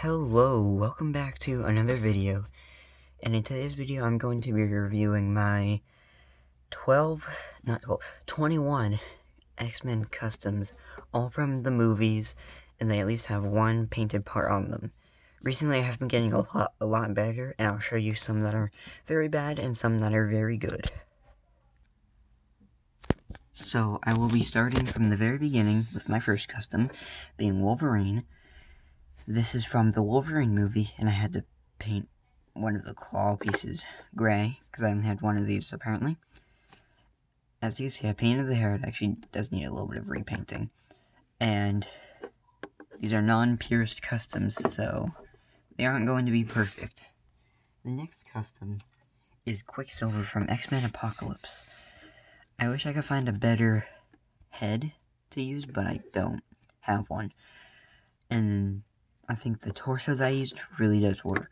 Hello, welcome back to another video, and in today's video I'm going to be reviewing my 21 X-Men customs, all from the movies, and they at least have one painted part on them. Recently I have been getting a lot better, and I'll show you some that are very bad and some that are very good. So I will be starting from the very beginning with my first custom, being Wolverine. This is from the Wolverine movie, and I had to paint one of the claw pieces gray, because I only had one of these, apparently. As you can see, I painted the hair. It actually does need a little bit of repainting. And these are non-pierced customs, so they aren't going to be perfect. The next custom is Quicksilver from X-Men Apocalypse. I wish I could find a better head to use, but I don't have one. And I think the torso that I used really does work.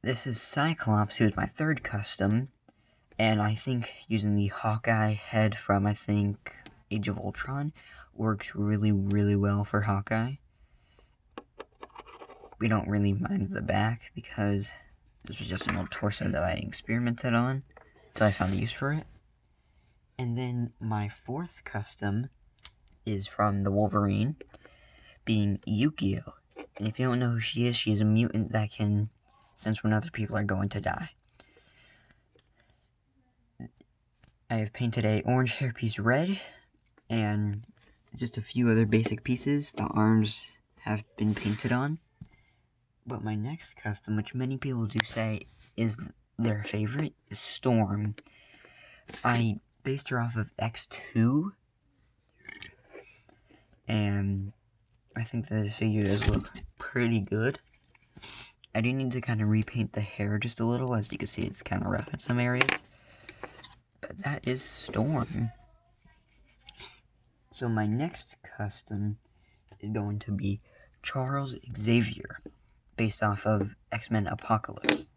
This is Cyclops, who is my third custom, and I think using the Hawkeye head from, Age of Ultron works really well for Hawkeye. We don't really mind the back, because this was just an old torso that I experimented on, until I found a use for it. And then my fourth custom is from the Wolverine, being Yukio. And if you don't know who she is a mutant that can sense when other people are going to die. I have painted a orange hairpiece red, and just a few other basic pieces. The arms have been painted on. But my next custom, which many people do say is their favorite, is Storm. I based her off of X2, and I think that this figure does look pretty good. I do need to kind of repaint the hair just a little. As you can see, it's kind of rough in some areas, but that is Storm. So my next custom is going to be Charles Xavier, based off of X-Men Apocalypse.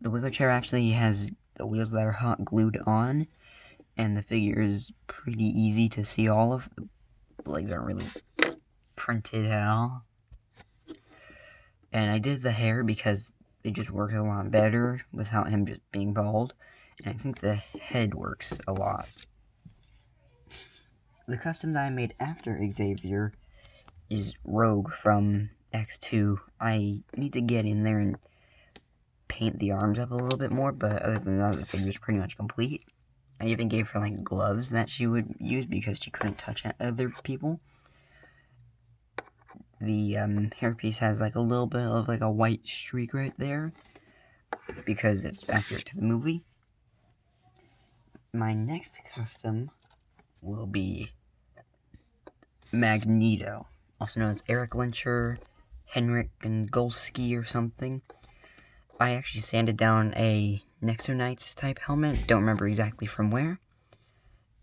The wheelchair actually has the wheels that are hot glued on, and the figure is pretty easy to see all of. The legs aren't really printed at all. And I did the hair because it just works a lot better without him just being bald, and I think the head works a lot. The custom that I made after Xavier is Rogue from X2. I need to get in there and paint the arms up a little bit more, but other than that, the figure's pretty much complete. I even gave her, gloves that she would use because she couldn't touch other people. The hairpiece has, a little bit of, a white streak right there, because it's accurate to the movie. My next custom will be Magneto, also known as Eric Lyncher, Henrik Golski or something. I actually sanded down a Nexonites type helmet, don't remember exactly from where,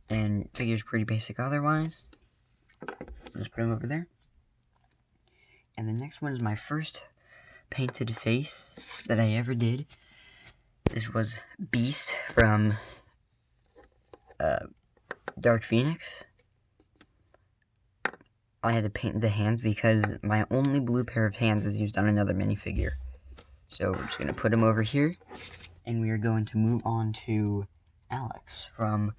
and figure's pretty basic otherwise. Just put him over there. And the next one is my first painted face that I ever did. This was Beast from Dark Phoenix. I had to paint the hands because my only blue pair of hands is used on another minifigure. So we're just going to put him over here, and we are going to move on to Alex from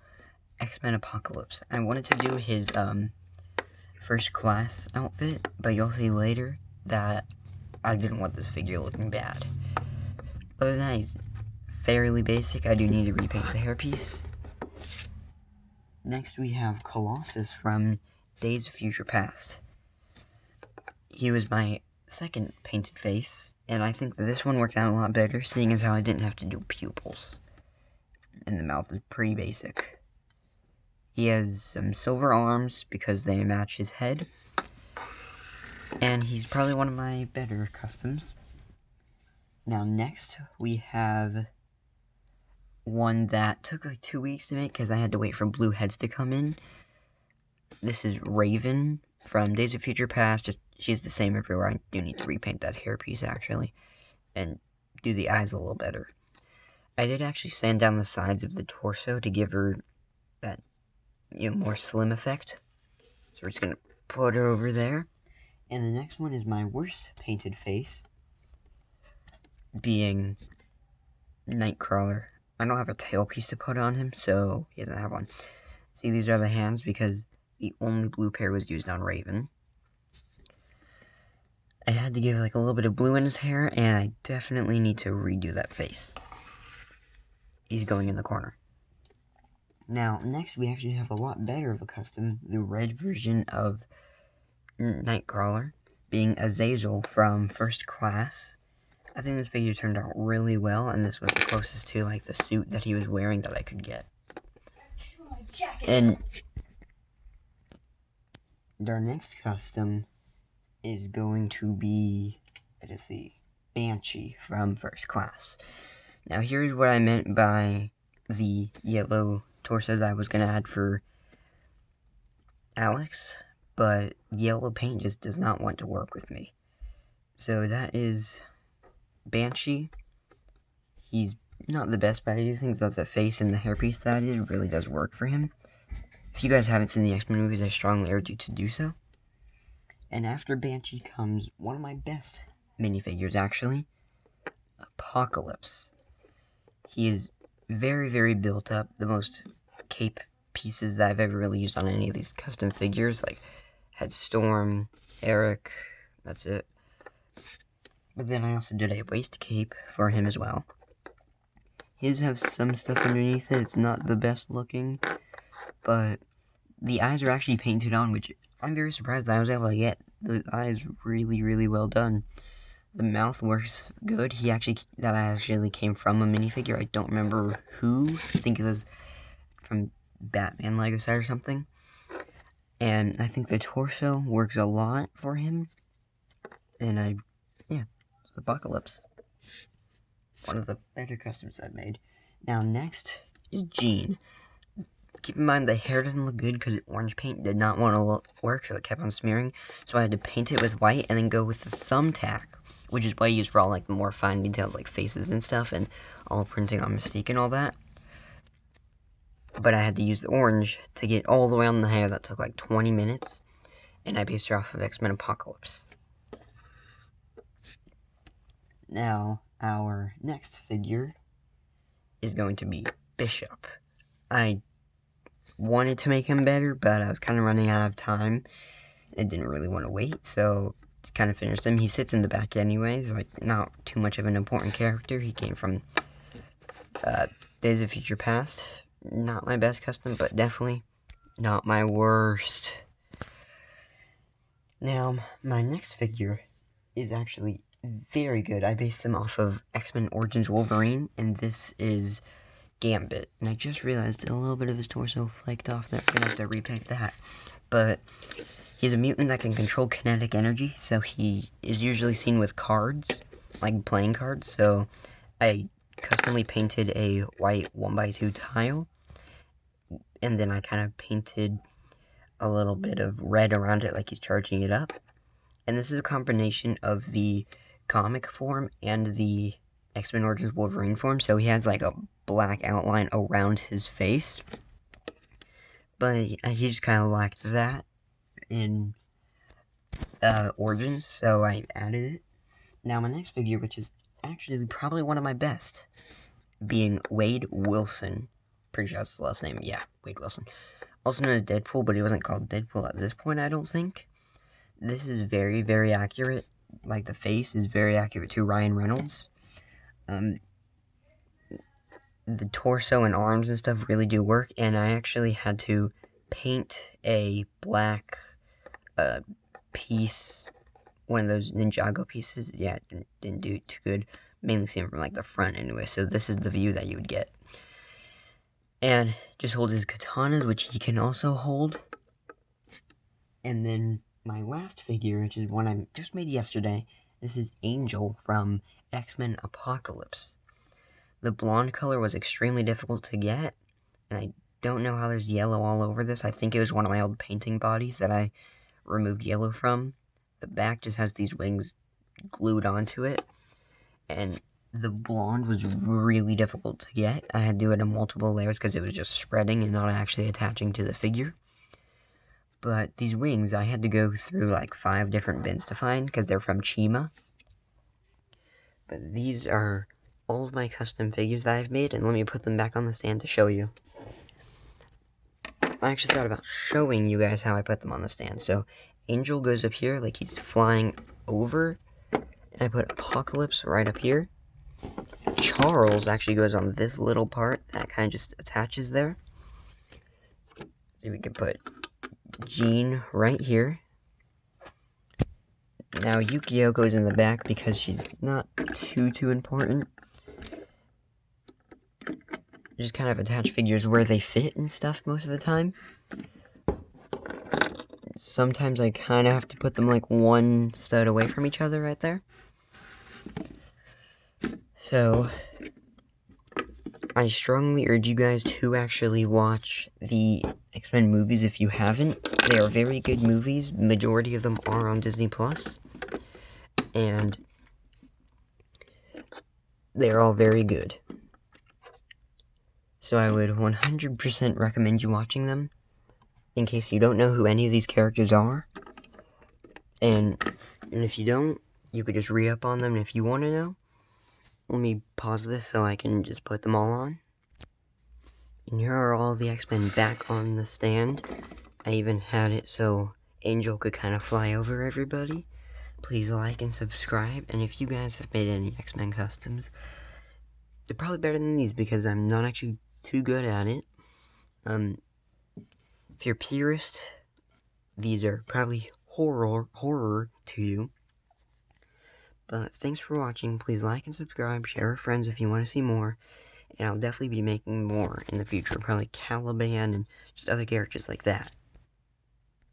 X-Men Apocalypse. I wanted to do his first class outfit, but you'll see later that I didn't want this figure looking bad. Other than that, he's fairly basic. I do need to repaint the hairpiece. Next we have Colossus from Days of Future Past. He was my second painted face, and I think that this one worked out a lot better, seeing as how I didn't have to do pupils. And the mouth is pretty basic. He has some silver arms because they match his head, and he's probably one of my better customs. Now next we have one that took 2 weeks to make because I had to wait for blue heads to come in. This is Raven from Days of Future Past. Just she's the same everywhere. I do need to repaint that hairpiece actually, and do the eyes a little better. I did actually sand down the sides of the torso to give her that more slim effect. So we're just gonna put her over there. And the next one is my worst painted face, being Nightcrawler. I don't have a tail piece to put on him, so he doesn't have one. See, these are the hands because the only blue pair was used on Raven. I had to give like a little bit of blue in his hair, and I definitely need to redo that face. He's going in the corner. Now, next we actually have a lot better of a custom, the red version of Nightcrawler, being Azazel from First Class. I think this figure turned out really well, and this was the closest to like the suit that he was wearing that I could get. And our next custom is going to be, let's see, Banshee from First Class. Now here's what I meant by the yellow torso that I was going to add for Alex, but yellow paint just does not want to work with me. So that is Banshee. He's not the best, but I do think that the face and the hairpiece that I did really does work for him. If you guys haven't seen the X-Men movies, I strongly urge you to do so. And after Banshee comes one of my best minifigures, actually, Apocalypse. He is very, very built up. The most cape pieces that I've ever really used on any of these custom figures, like had Storm, Eric, that's it. But then I also did a waist cape for him as well. His have some stuff underneath it. It's not the best looking, but the eyes are actually painted on, which I'm very surprised that I was able to get. Those eyes really, really well done. The mouth works good. That actually came from a minifigure. I don't remember who. I think it was from Batman Lego set or something. And I think the torso works a lot for him. And Apocalypse. One of the better customs I've made. Now next is Jean. Keep in mind the hair doesn't look good because orange paint did not want to work, so it kept on smearing. So I had to paint it with white and then go with the thumbtack, which is what I use for all like the more fine details like faces and stuff and all printing on Mystique and all that. But I had to use the orange to get all the way on the hair. That took like 20 minutes, and I based her off of X-Men Apocalypse. Now, our next figure is going to be Bishop. I wanted to make him better, but I was kind of running out of time. I didn't really want to wait, so to kind of finish him. He sits in the back anyways, like not too much of an important character. He came from Days of Future Past. Not my best custom, but definitely not my worst. Now, my next figure is actually very good. I based him off of X-Men Origins Wolverine, and this is Gambit. And I just realized a little bit of his torso flaked off there. I'm gonna have to repaint that. But he's a mutant that can control kinetic energy, so he is usually seen with cards, like playing cards. So I customly painted a white 1x2 tile, and then I kind of painted a little bit of red around it like he's charging it up. And this is a combination of the comic form and the X-Men Origins Wolverine form, so he has like a black outline around his face, but he just kind of lacked that in Origins, so I added it. Now my next figure, which is actually probably one of my best, being Wade Wilson. Pretty sure that's the last name. Yeah, Wade Wilson. Also known as Deadpool, but he wasn't called Deadpool at this point, I don't think. This is very, very accurate. Like, the face is very accurate to Ryan Reynolds. The torso and arms and stuff really do work, and I actually had to paint a black piece, one of those Ninjago pieces. Yeah, it didn't do too good. Mainly seen from, like, the front anyway, so this is the view that you would get. And just hold his katanas, which he can also hold. And then my last figure, which is one I just made yesterday, this is Angel from X-Men Apocalypse. The blonde color was extremely difficult to get, and I don't know how there's yellow all over this. I think it was one of my old painting bodies that I removed yellow from. The back just has these wings glued onto it, and the blonde was really difficult to get. I had to do it in multiple layers because it was just spreading and not actually attaching to the figure. But these wings, I had to go through like 5 different bins to find, because they're from Chima. But these are all of my custom figures that I've made, and let me put them back on the stand to show you. I actually thought about showing you guys how I put them on the stand. So, Angel goes up here like he's flying over, and I put Apocalypse right up here. Charles actually goes on this little part that kind of just attaches there. So we can put Jean right here. Now Yukio goes in the back because she's not too important. Just kind of attach figures where they fit and stuff most of the time. Sometimes I kind of have to put them like one stud away from each other right there. So, I strongly urge you guys to actually watch the X-Men movies if you haven't. They are very good movies. Majority of them are on Disney+. And they're all very good. So I would 100% recommend you watching them, in case you don't know who any of these characters are. And if you don't, you could just read up on them. And if you want to know, let me pause this so I can just put them all on. And here are all the X-Men back on the stand. I even had it so Angel could kind of fly over everybody. Please like and subscribe. And if you guys have made any X-Men customs, they're probably better than these because I'm not actually too good at it. If you're a purist, these are probably horror to you. But thanks for watching. Please like and subscribe. Share with friends if you want to see more. And I'll definitely be making more in the future. Probably Caliban and just other characters like that.